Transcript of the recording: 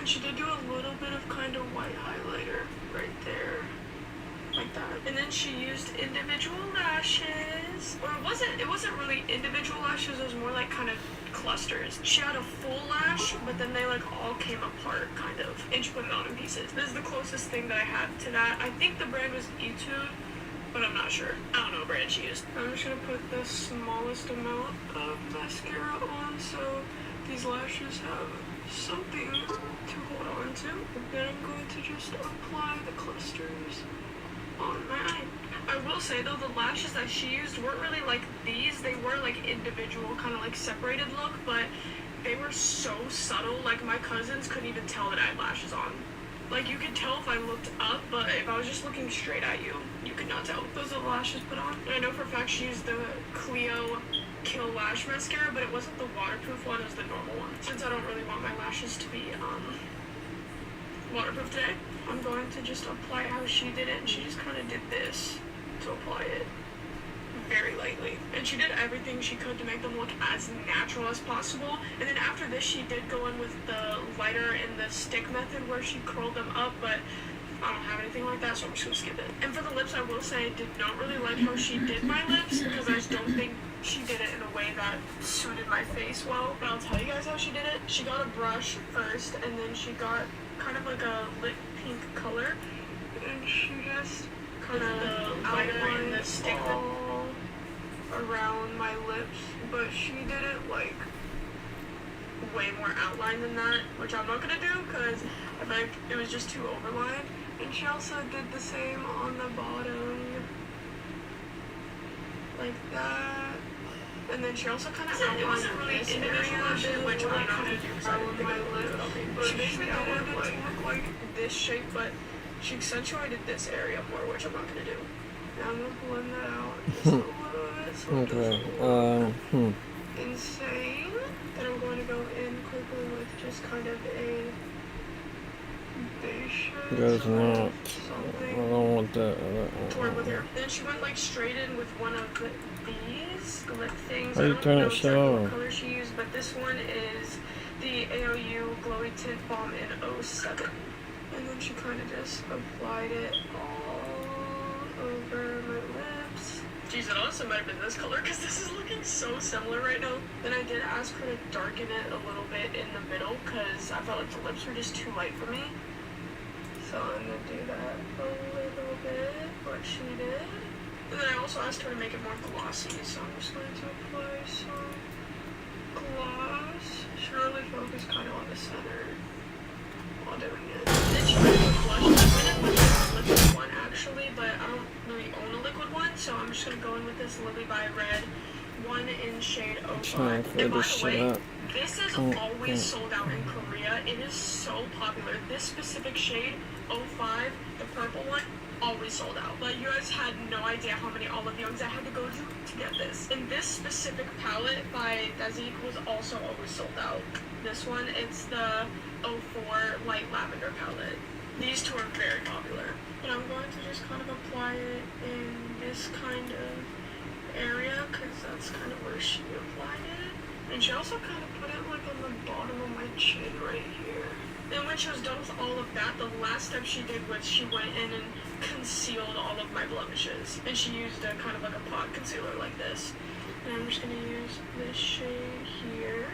she did do a little bit of kind of white highlighter right there. Like that. And then she used individual lashes. Or it wasn't really individual lashes, it was more like kind of clusters. She had a full lash, but then they like all came apart kind of. And she put it on in pieces. This is the closest thing that I had to that. I think the brand was Etude, but I'm not sure. I don't know what brand she used. I'm just gonna put the smallest amount of mascara on so these lashes have something to hold on to. Then I'm going to just apply the clusters on my eye. I will say though, the lashes that she used weren't really like these. They were like individual, kind of like separated look, but they were so subtle. Like my cousins couldn't even tell that I had lashes on. Like you could tell if I looked up, but if I was just looking straight at you, you could not tell. Those are the lashes put on. And I know for a fact she used the Clio Kill Lash Mascara, but it wasn't the waterproof one, it was the normal one. Since I don't really want my lashes to be waterproof today, I'm going to just apply it how she did it, and she just kind of did this to apply it very lightly. And she did everything she could to make them look as natural as possible. And then after this, she did go in with the lighter and the stick method where she curled them up, but I don't have anything like that, so I'm just gonna skip it. And for the lips, I will say I did not really like how she did my lips, because I just don't think she did it in a way that suited my face well. But I'll tell you guys how she did it. She got a brush first, and then she got kind of like a lip pink color, and she just kind of outlined the stick all around my lips. But she did it like way more outline than that, which I'm not gonna do because I feel like it was just too overlined. And she also did the same on the bottom, like that. And then she also kind of outlined it wasn't really individual lashes, which I'm not gonna do because I didn't think I would do it on me. But she basically outlined it to look like this shape, but she accentuated this area more, which I'm not gonna do. Now I'm gonna blend that out just a little bit. So Okay. Insane. Then I'm going to go in quickly with just kind of a base There's not. I don't want that. to work with her. Then she went like straight in with one of these lip things. How I you don't turn know it exactly so? what color she used, but this one is the AOU Glowy Tint Balm in 07. And then she kind of just applied it all over my lips. Jeez, it honestly might have been this color because this is looking so similar right now. Then I did ask her to darken it a little bit in the middle because I felt like the lips were just too light for me. So I'm going to do that a little bit, what she did. And then I also asked her to make it more glossy, so I'm just going to apply some gloss. She really focused kind of on the center while doing it. Then she went with blush. I went in with a liquid one actually, but I don't really own a liquid one, so I'm just going to go in with this Lily by Red one in shade 05. And by the way, this is always sold out in Korea. It is so popular. This specific shade, 05, the purple one, always sold out. But you guys had no idea how many Olive Youngs I had to go to get this. And this specific palette by Dazik was also always sold out. This one, it's the 04 Light Lavender palette. These two are very popular. But I'm going to just kind of apply it in this kind of area because that's kind of where she applied it. And she also kind of put it like on the bottom of my chin right here. Then when she was done with all of that, the last step she did was she went in and concealed all of my blemishes. And she used a kind of like a pot concealer like this. And I'm just going to use this shade here.